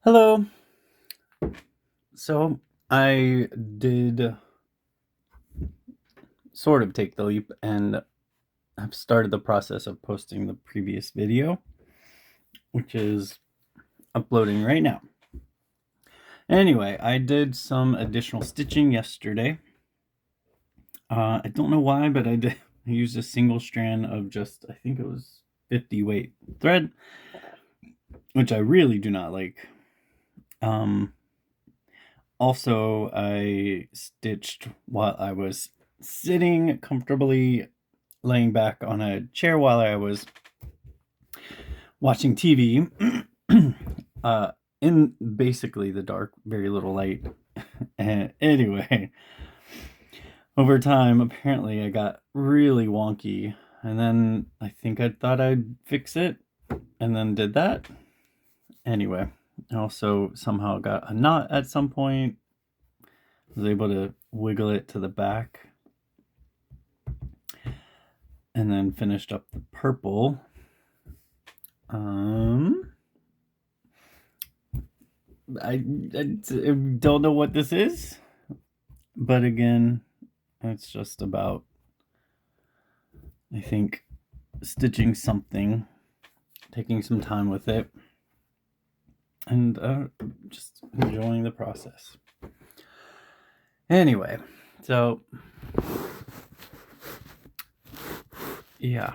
Hello. So I did sort of take the leap and have started the process of posting the previous video, which is uploading right now. Anyway, I did some additional stitching yesterday. I don't know why, but I used a single strand of just, I think it was 50 weight thread, which I really do not like. Also, I stitched while I was sitting comfortably, laying back on a chair while I was watching TV in basically the dark, very little light. And anyway, over time, apparently I got really wonky, and then I think I thought I'd fix it, and then did that. Anyway, I also somehow got a knot at some point. Was able to wiggle it to the back, and then finished up the purple. I don't know what this is, but again, it's just about, I think, stitching something, taking some time with it, and just enjoying the process. Anyway, so yeah,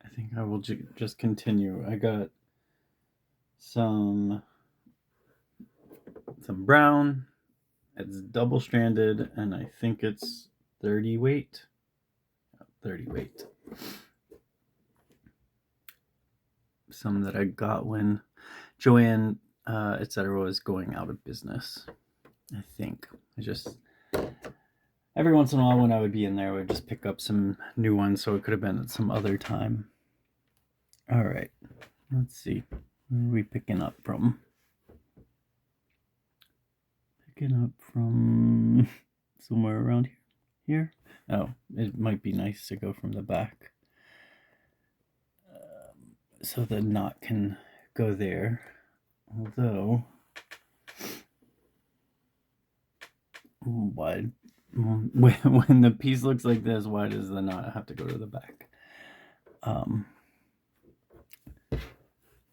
I think I will just continue. I got some brown. It's double stranded, and I think it's 30 weight. 30 weight. Some that I got when Joanne, etc., was going out of business. I think I just every once in a while when I would be in there, I would just pick up some new ones, so it could have been at some other time. All right, let's see. Where are we picking up from? Picking up from somewhere around here. Oh, it might be nice to go from the back, so the knot can go there. Although, why, when the piece looks like this, why does the knot have to go to the back?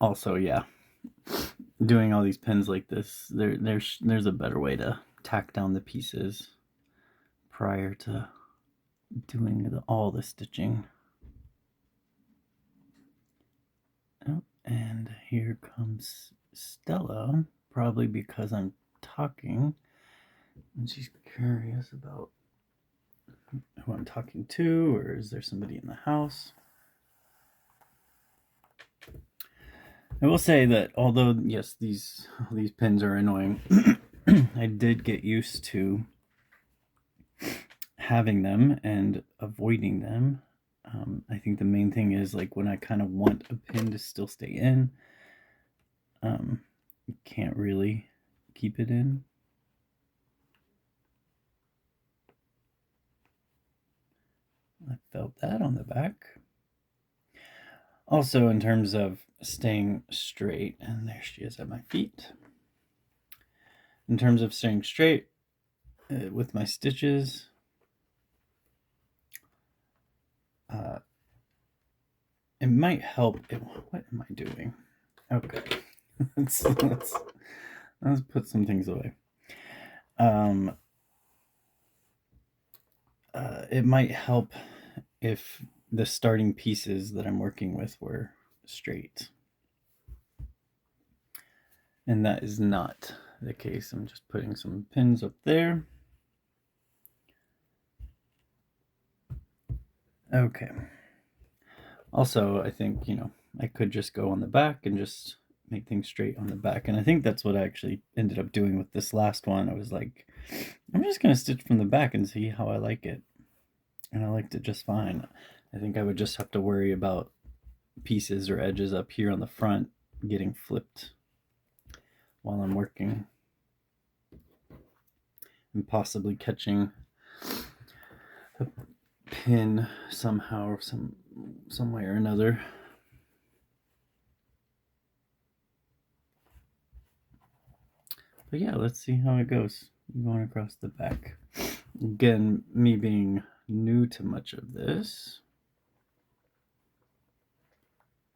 Also, yeah, doing all these pins like this, there's a better way to tack down the pieces prior to doing all the stitching. Oh, and here comes Stella, probably because I'm talking, and she's curious about who I'm talking to, or is there somebody in the house? I will say that although, yes, these pins are annoying, I did get used to having them and avoiding them. I think the main thing is, like, when I kind of want a pin to still stay in, you can't really keep it in. I felt that on the back. Also, in terms of staying straight, and there she is at my feet. In terms of staying straight with my stitches, it might help. What am I doing? Okay, let's put some things away. It might help if the starting pieces that I'm working with were straight, and that is not the case. I'm just putting some pins up there. Okay. Also, I think, I could just go on the back and just make things straight on the back. And I think that's what I actually ended up doing with this last one. I was like, I'm just going to stitch from the back and see how I like it. And I liked it just fine. I think I would just have to worry about pieces or edges up here on the front getting flipped while I'm working, and possibly catching a pin somehow or some way or another. But yeah, let's see how it goes. Going across the back. Again, me being new to much of this.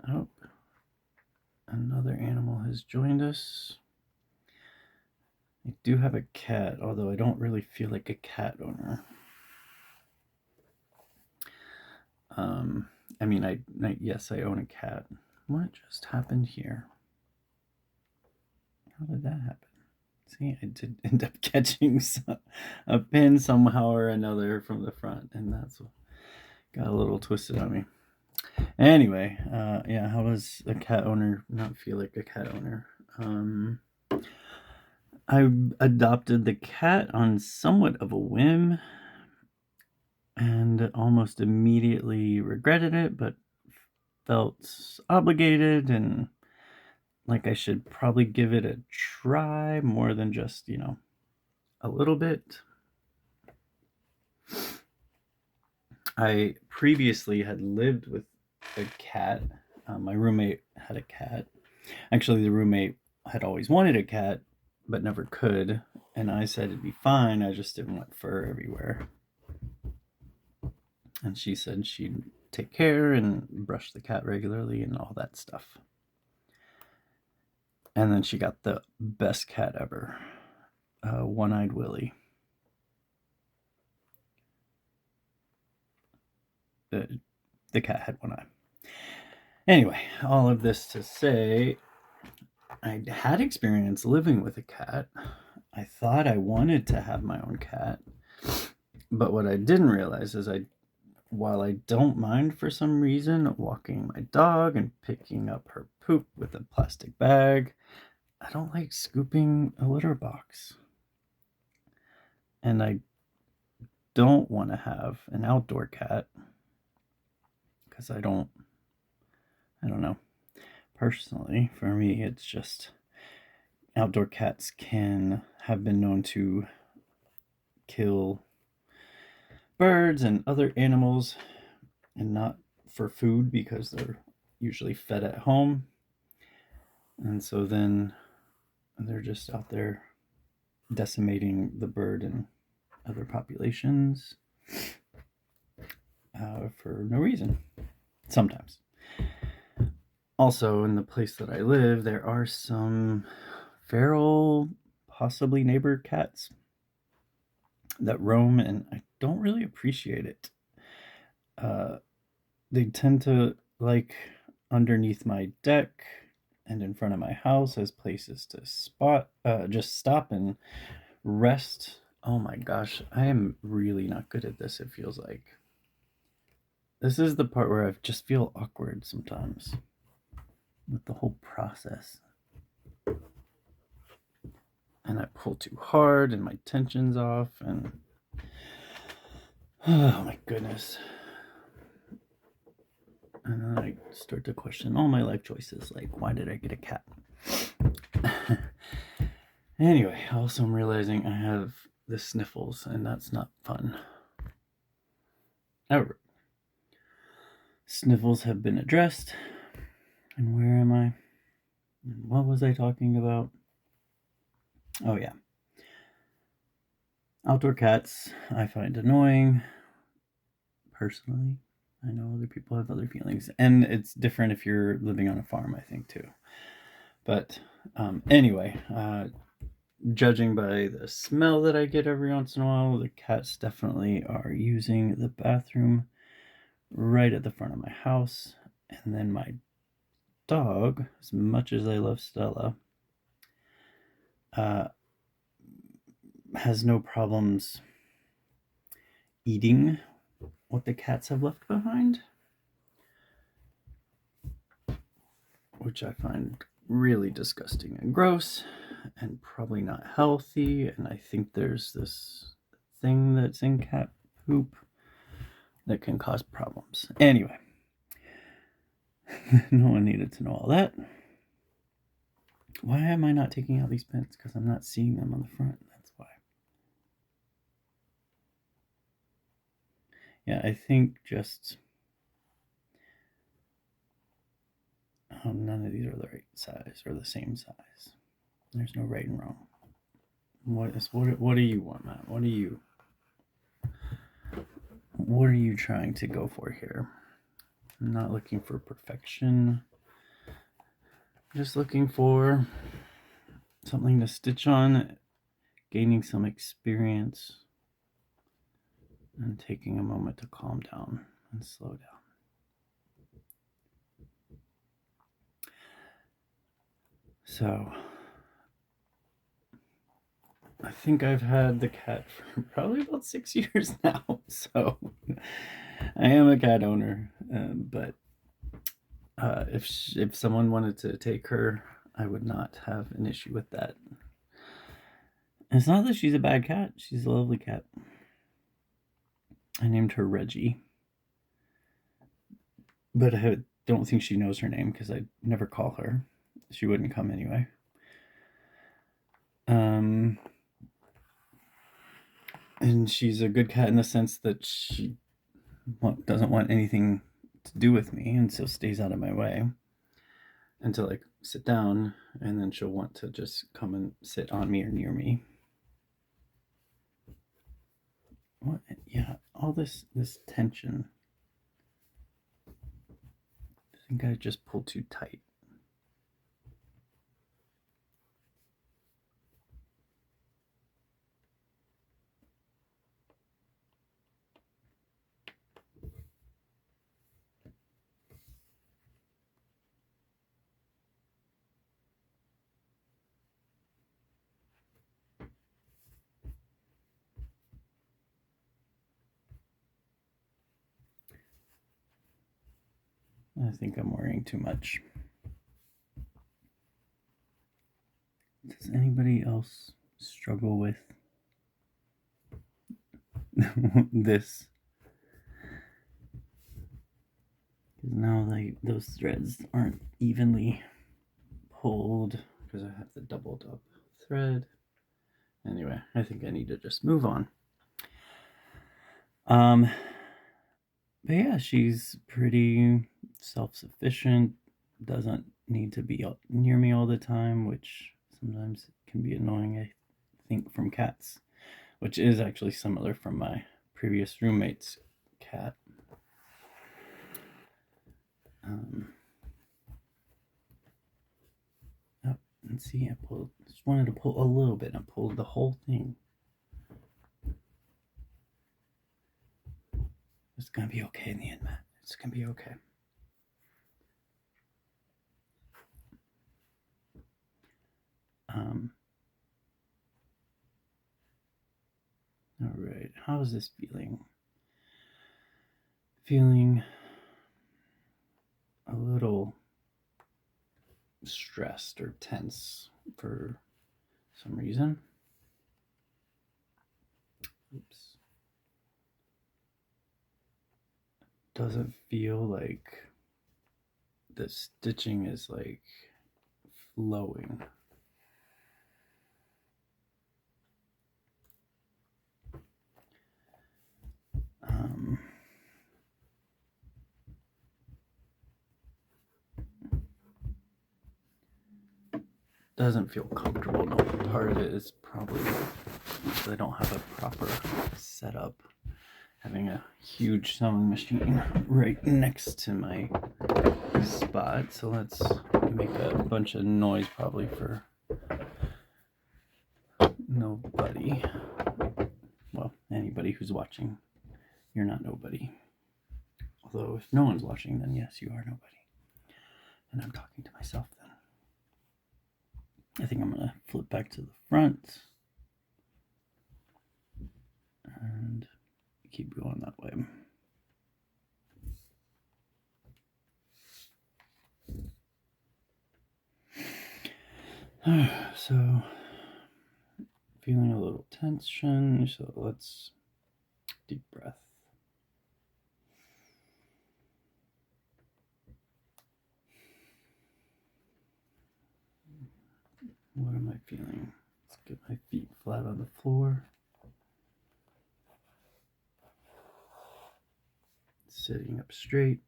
Oh, another animal has joined us. I do have a cat, although I don't really feel like a cat owner. I mean, yes, I own a cat. What just happened here? How did that happen? See, I did end up catching a pin somehow or another from the front, and that's what got a little twisted on me. Anyway, yeah, how does a cat owner not feel like a cat owner? I adopted the cat on somewhat of a whim and almost immediately regretted it, but felt obligated and like I should probably give it a try more than just, a little bit. I previously had lived with a cat. My roommate had a cat. Actually, the roommate had always wanted a cat, but never could. And I said it'd be fine. I just didn't want fur everywhere. And she said she'd take care and brush the cat regularly and all that stuff. And then she got the best cat ever, One-Eyed Willie. The cat had one eye. Anyway, all of this to say, I had experience living with a cat. I thought I wanted to have my own cat. But what I didn't realize is while I don't mind for some reason walking my dog and picking up her poop with a plastic bag, I don't like scooping a litter box. And I don't want to have an outdoor cat because I don't know. Personally, for me, it's just outdoor cats have been known to kill birds and other animals, and not for food because they're usually fed at home. And so then they're just out there decimating the bird and other populations for no reason, sometimes. Also, in the place that I live, there are some feral, possibly neighbor cats that roam, and I don't really appreciate it. They tend to like underneath my deck and in front of my house as places to just stop and rest. Oh my gosh, I am really not good at this, it feels like. This is the part where I just feel awkward sometimes with the whole process. And I pull too hard and my tension's off and oh my goodness. And then I start to question all my life choices, like why did I get a cat? Anyway, also I'm realizing I have the sniffles and that's not fun. However, sniffles have been addressed. And where am I? And what was I talking about? Oh yeah. Outdoor cats I find annoying. Personally, I know other people have other feelings, and it's different if you're living on a farm, I think, too. But anyway, judging by the smell that I get every once in a while, the cats definitely are using the bathroom right at the front of my house. And then my dog, as much as I love Stella, has no problems eating what the cats have left behind, which I find really disgusting and gross and probably not healthy. And I think there's this thing that's in cat poop that can cause problems. Anyway, no one needed to know all that. Why am I not taking out these pins? Because I'm not seeing them on the front. That's why. Yeah, I think just none of these are the right size or the same size. There's no right and wrong. What do you want, Matt? What are you trying to go for here? I'm not looking for perfection. I'm just looking for something to stitch on, gaining some experience, and taking a moment to calm down and slow down. So, I think I've had the cat for probably about 6 years now, so I am a cat owner, but if someone wanted to take her, I would not have an issue with that. It's not that she's a bad cat. She's a lovely cat. I named her Reggie, but I don't think she knows her name because I never call her. She wouldn't come anyway. And she's a good cat in the sense that she doesn't want anything to do with me, and so stays out of my way until I sit down, and then she'll want to just come and sit on me or near me. What? Yeah, all this tension. I think I just pulled too tight. I think I'm worrying too much. Does anybody else struggle with this? Because now those threads aren't evenly pulled because I have the doubled up thread. Anyway, I think I need to just move on. But yeah, she's pretty self-sufficient, doesn't need to be near me all the time, which sometimes can be annoying, I think, from cats, which is actually similar from my previous roommate's cat. Oh, and see, I just wanted to pull a little bit. I pulled the whole thing. It's gonna be okay in the end, Matt. It's gonna be okay. All right, how is this feeling? Feeling a little stressed or tense for some reason. Oops. Doesn't feel like the stitching is like flowing. Doesn't feel comfortable. No, part of it is probably because I don't have a proper setup. Having a huge sewing machine right next to my spot, so let's make a bunch of noise probably for nobody. Well, anybody who's watching, you're not nobody. Although if no one's watching, then yes, you are nobody. And I'm talking to myself then. I think I'm gonna flip back to the front and keep going that way. So feeling a little tension, so let's deep breath. What am I feeling? Let's get my feet flat on the floor. Sitting up straight.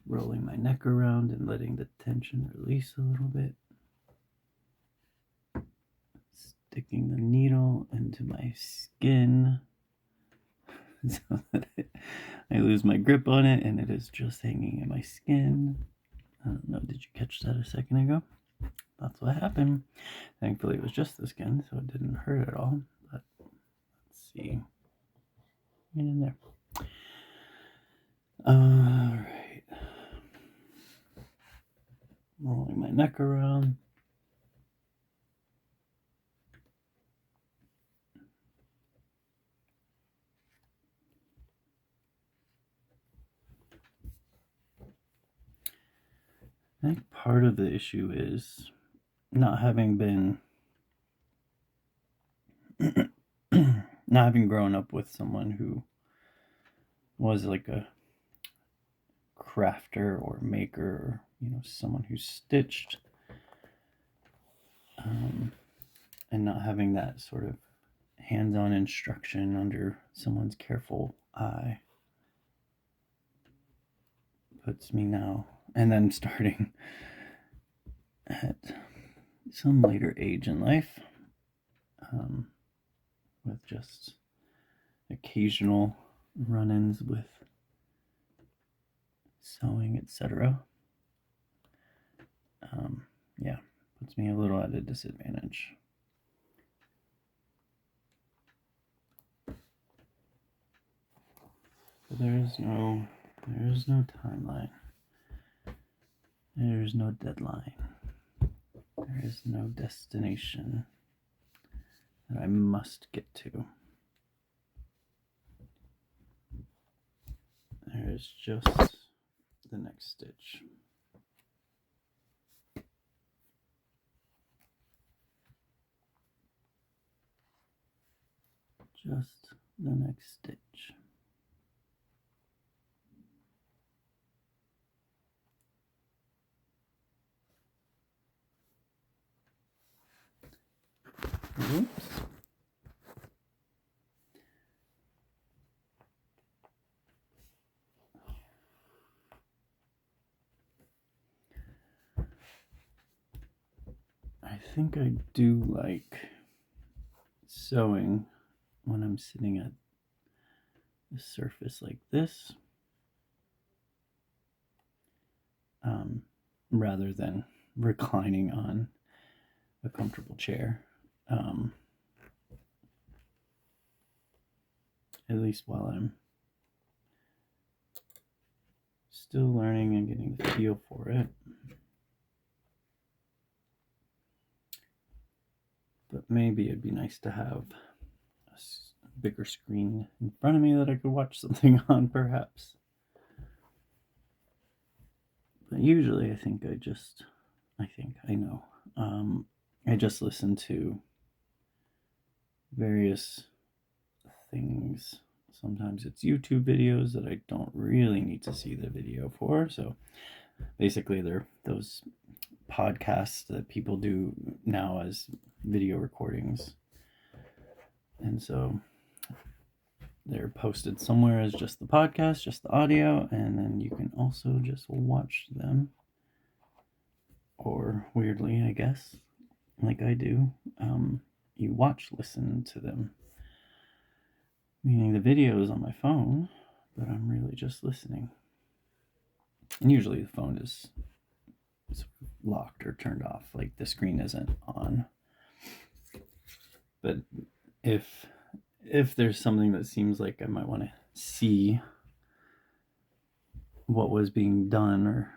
rolling my neck around and letting the tension release a little bit. Sticking the needle into my skin so that I lose my grip on it and it is just hanging in my skin. I don't know, did you catch that a second ago? That's what happened. Thankfully it was just the skin, so it didn't hurt at all. But let's see. Get in there. Alright. Rolling my neck around. I think part of the issue is not having been not having grown up with someone who was like a crafter or maker, or, you know, someone who stitched, and not having that sort of hands-on instruction under someone's careful eye puts me now, and then starting at some later age in life, with just occasional run-ins with sewing, etc. Yeah, puts me a little at a disadvantage. So there is no timeline. There is no deadline. There is no destination that I must get to. There is just the next stitch. Just the next stitch. Oops. I think I do like sewing when I'm sitting at a surface like this, rather than reclining on a comfortable chair. At least while I'm still learning and getting the feel for it. But maybe it'd be nice to have a bigger screen in front of me that I could watch something on, perhaps. But usually I know. I just listen to various things. Sometimes it's YouTube videos that I don't really need to see the video for. So basically they're those podcasts that people do now as video recordings. And so they're posted somewhere as just the podcast, just the audio, and then you can also just watch them. Or weirdly, I guess, like I do, you listen to them. Meaning the video is on my phone, but I'm really just listening. And usually the phone is locked or turned off, like the screen isn't on. But if there's something that seems like I might want to see what was being done, or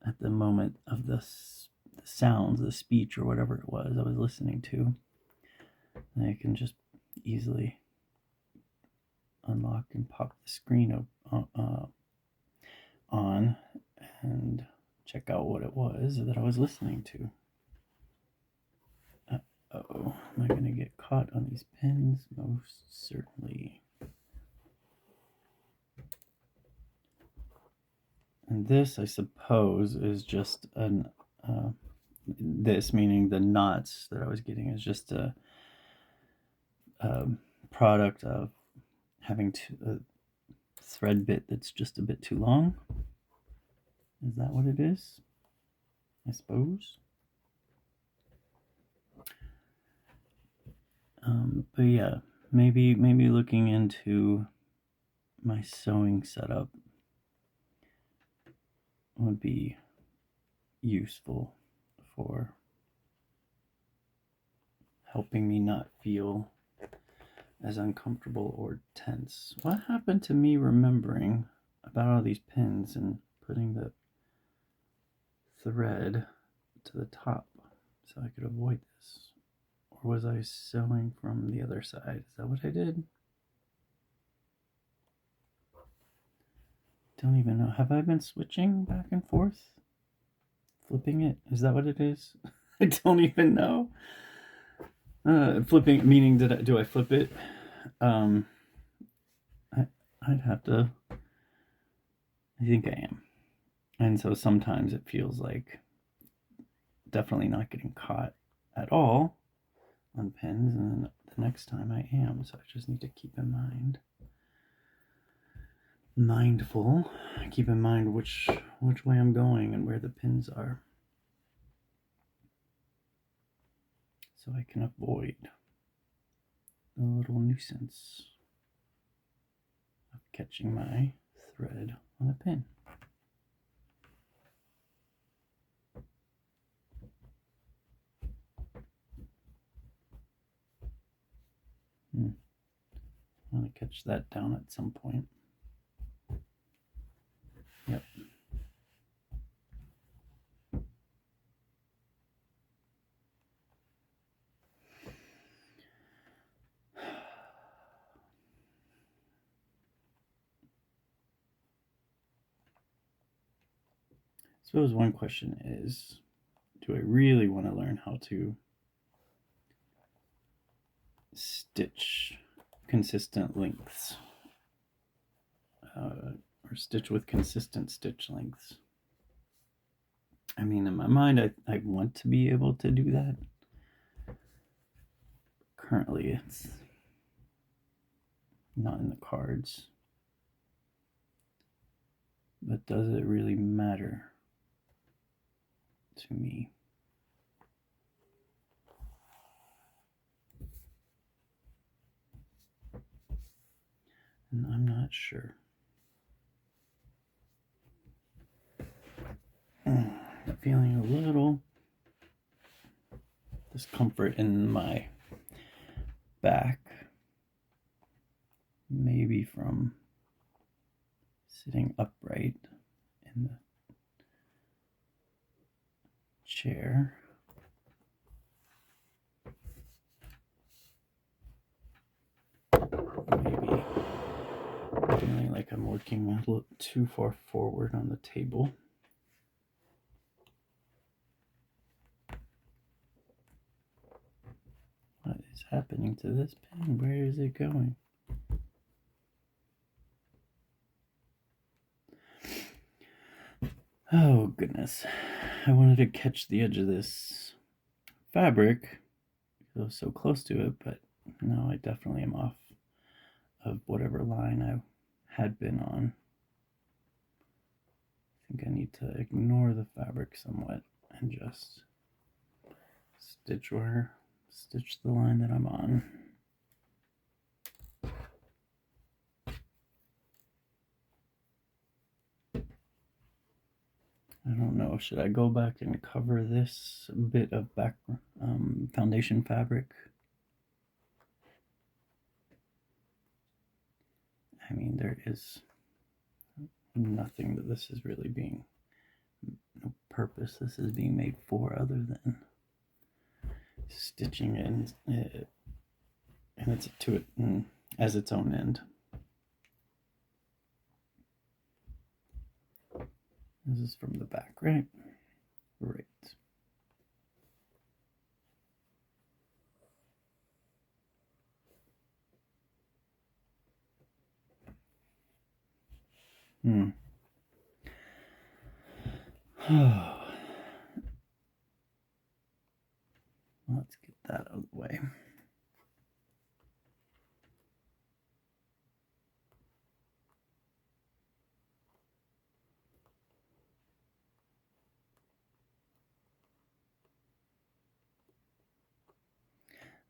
at the moment of the sounds, the speech, or whatever it was I was listening to, I can just easily unlock and pop the screen on and check out what it was that I was listening to. Uh-oh, am I going to get caught on these pins? Most certainly. And this, I suppose, is just this, meaning the knots that I was getting, is just a product of having a thread bit that's just a bit too long. Is that what it is? I suppose. But yeah, maybe looking into my sewing setup would be useful for helping me not feel as uncomfortable or tense. What happened to me remembering about all these pins and putting the thread to the top so I could avoid this? Or was I sewing from the other side? Is that what I did? Don't even know. Have I been switching back and forth? Flipping it? Is that what it is? I don't even know. Flipping meaning do I flip it? I'd have to. I think I am. And so sometimes it feels like definitely not getting caught at all on pins, and then the next time I am. So I just need to keep in mind. Mindful. Keep in mind which way I'm going and where the pins are, so I can avoid the little nuisance of catching my thread on a pin. I want to catch that down at some point. Yep. I suppose one question is, do I really want to learn how to stitch consistent lengths? Or stitch with consistent stitch lengths? I mean, in my mind, I want to be able to do that. Currently, it's not in the cards. But does it really matter to me? And I'm not sure. I'm feeling a little discomfort in my back, maybe from sitting upright in the chair. Maybe feeling like I'm working a little too far forward on the table. What is happening to this pen? Where is it going? Oh, goodness. I wanted to catch the edge of this fabric. I was so close to it, but no, I definitely am off of whatever line I had been on. I think I need to ignore the fabric somewhat and just stitch the line that I'm on. I don't know, should I go back and cover this bit of back foundation fabric? I mean, there is nothing that this is really being, no purpose this is being made for other than stitching in it, and it's to it as its own end. This is from the back, right? Right. Let's get that out of the way.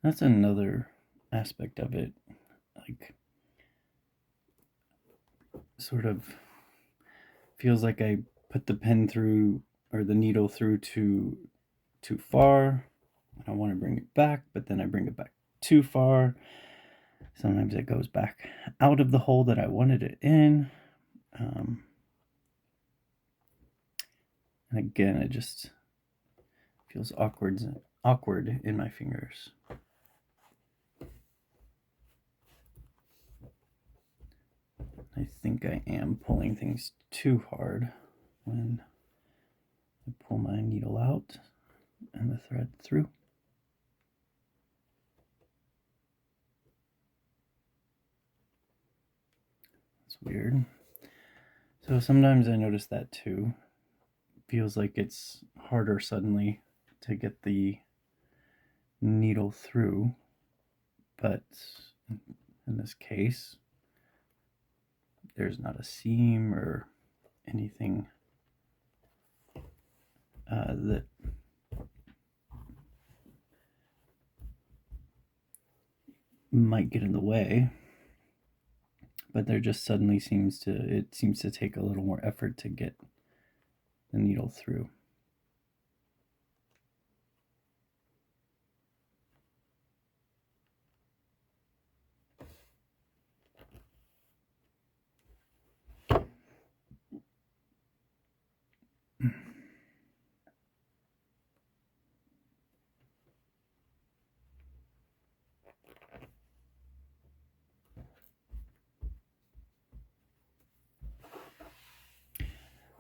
That's another aspect of it, like sort of feels like I put the pen through or the needle through too far. I want to bring it back, but then I bring it back too far. Sometimes it goes back out of the hole that I wanted it in. And again, it just feels awkward in my fingers. I think I am pulling things too hard when I pull my needle out and the thread through. It's weird. So sometimes I notice that too. It feels like it's harder suddenly to get the needle through, but in this case, there's not a seam or anything that might get in the way, but there just suddenly seems to take a little more effort to get the needle through.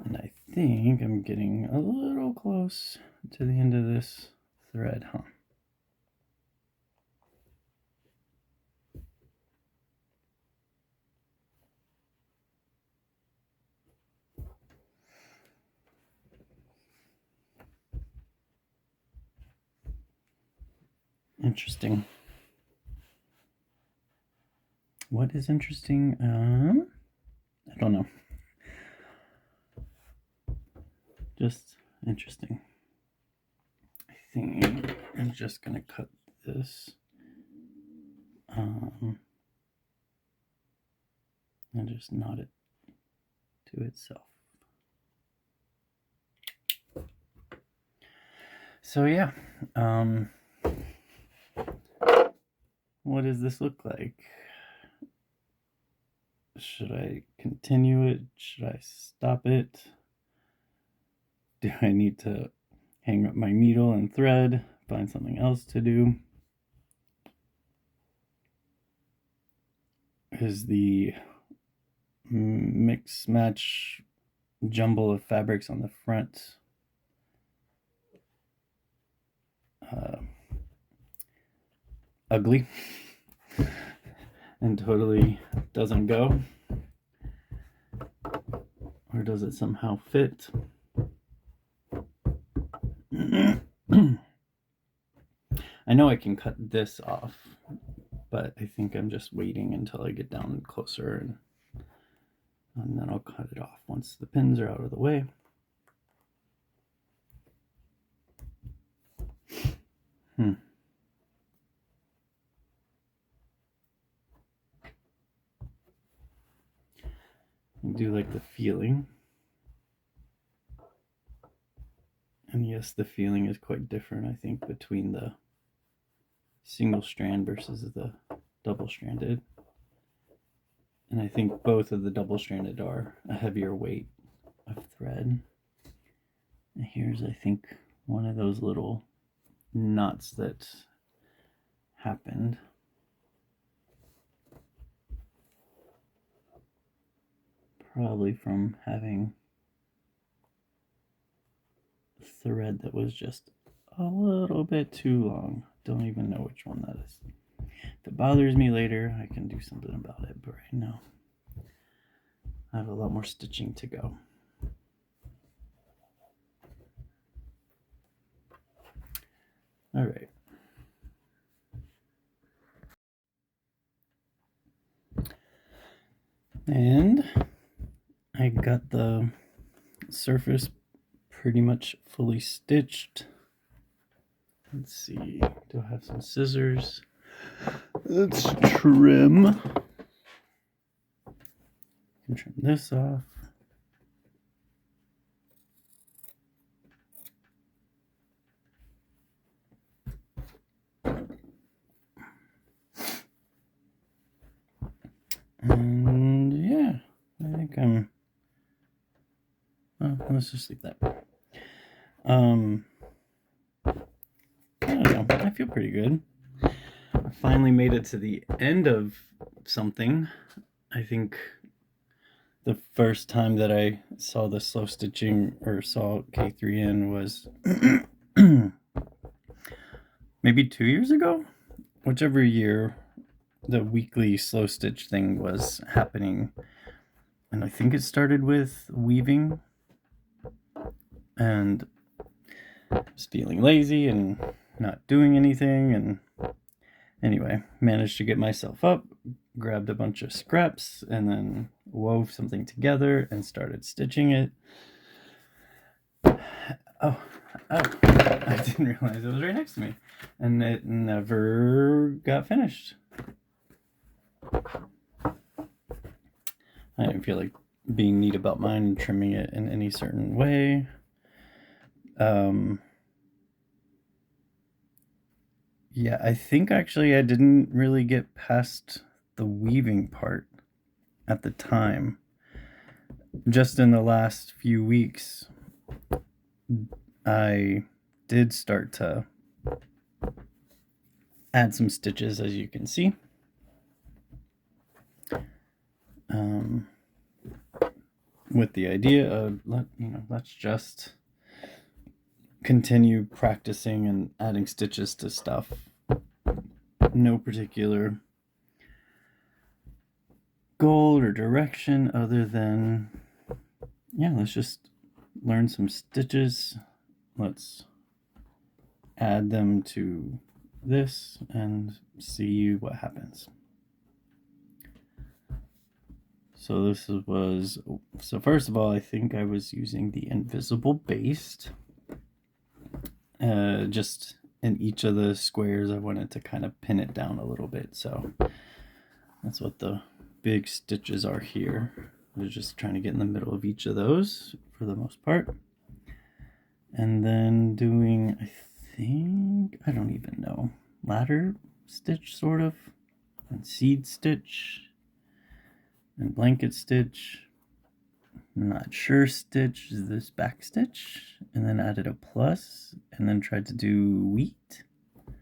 And I think I'm getting a little close to the end of this thread, huh? Interesting. What is interesting? I don't know. Just interesting. I think I'm just gonna cut this and just knot it to itself. So yeah, what does this look like? Should I continue it? Should I stop it? Do I need to hang up my needle and thread, find something else to do? Is the mix match jumble of fabrics on the front ugly and totally doesn't go? Or does it somehow fit? I know I can cut this off, but I think I'm just waiting until I get down closer and then I'll cut it off once the pins are out of the way. I do like the feeling. And yes, the feeling is quite different, I think, between the single strand versus the double stranded. And I think both of the double stranded are a heavier weight of thread. And here's, I think, one of those little knots that happened. Probably from having thread that was just a little bit too long. Don't even know which one that is. If it bothers me later, I can do something about it, but right now I have a lot more stitching to go. All right. And I got the surface pretty much fully stitched. Let's see, do I have some scissors? Let's trim. I can trim this off. And yeah, I think I'm, well, let's just leave that. I don't know, I feel pretty good. I finally made it to the end of something. I think the first time that I saw the slow stitching or saw K3N was maybe 2 years ago, whichever year the weekly slow stitch thing was happening. And I think it started with weaving, and just feeling lazy and not doing anything. And anyway, managed to get myself up, grabbed a bunch of scraps, and then wove something together and started stitching it. Oh, I didn't realize it was right next to me. And it never got finished. I didn't feel like being neat about mine and trimming it in any certain way. Yeah, I think actually I didn't really get past the weaving part at the time. Just in the last few weeks, I did start to add some stitches, as you can see. With the idea of, let's just continue practicing and adding stitches to stuff. No particular goal or direction other than, yeah, let's just learn some stitches. Let's add them to this and see what happens. So this was, so first of all, I think I was using the invisible baste. Just in each of the squares, I wanted to kind of pin it down a little bit. So that's what the big stitches are here. I was just trying to get in the middle of each of those for the most part. And then doing, I think, I don't even know, ladder stitch sort of, and seed stitch, and blanket stitch, not sure stitch, is this back stitch, and then added a plus, and then tried to do wheat, and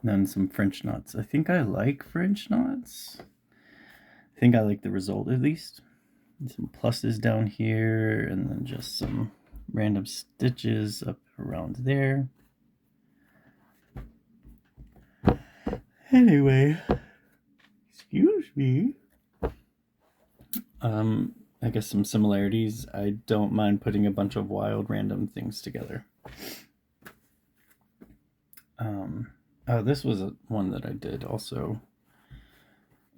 then some French knots. I think I like French knots. I think I like the result at least. And some pluses down here, and then just some random stitches up around there. Anyway, excuse me. I guess some similarities. I don't mind putting a bunch of wild random things together. This was one that I did also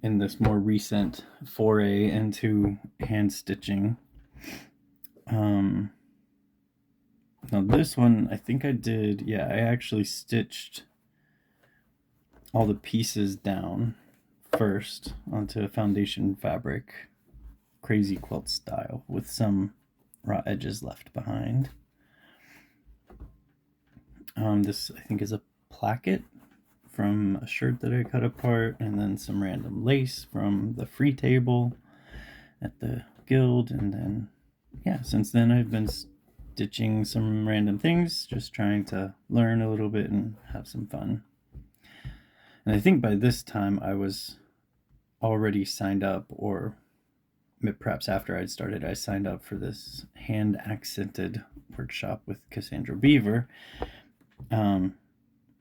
in this more recent foray into hand stitching. Now this one, I think I did, yeah, I actually stitched all the pieces down first onto a foundation fabric, crazy quilt style, with some raw edges left behind. This, I think, is a placket from a shirt that I cut apart, and then some random lace from the free table at the guild. And then, yeah, since then I've been stitching some random things, just trying to learn a little bit and have some fun. And I think by this time I was already signed up, or perhaps after I'd started, I signed up for this hand accented workshop with Cassandra Beaver.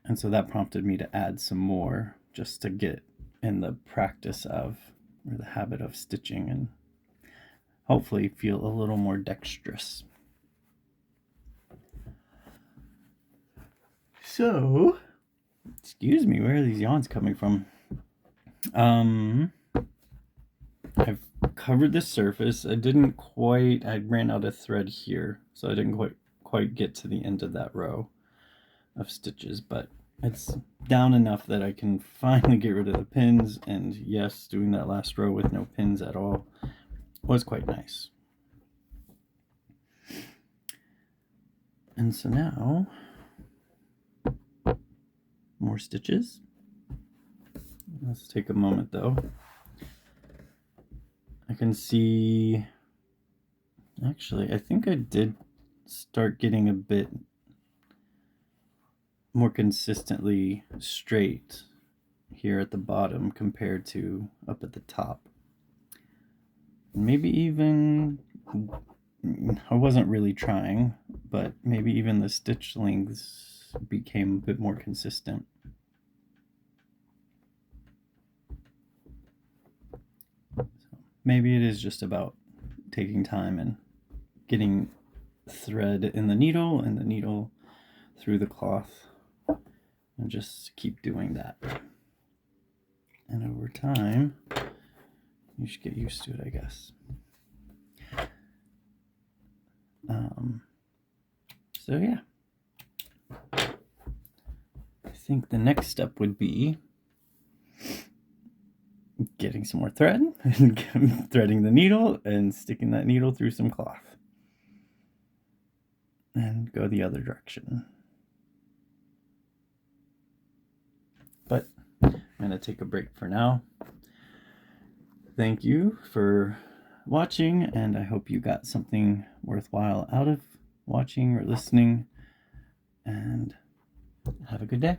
And so that prompted me to add some more, just to get in the practice of, or the habit of stitching, and hopefully feel a little more dexterous. So, excuse me, where are these yawns coming from? I've covered this surface. I ran out of thread here, so I didn't quite get to the end of that row. of stitches, but it's down enough that I can finally get rid of the pins. And yes, doing that last row with no pins at all was quite nice. And so now, more stitches. Let's take a moment though. I can see, actually, I think I did start getting a bit more consistently straight here at the bottom compared to up at the top. Maybe even, I wasn't really trying, but maybe even the stitch lengths became a bit more consistent. So maybe it is just about taking time and getting thread in the needle and the needle through the cloth, and just keep doing that. And over time, you should get used to it, I guess. So yeah, I think the next step would be getting some more thread and threading the needle and sticking that needle through some cloth and go the other direction. But I'm going to take a break for now. Thank you for watching, and I hope you got something worthwhile out of watching or listening, and have a good day.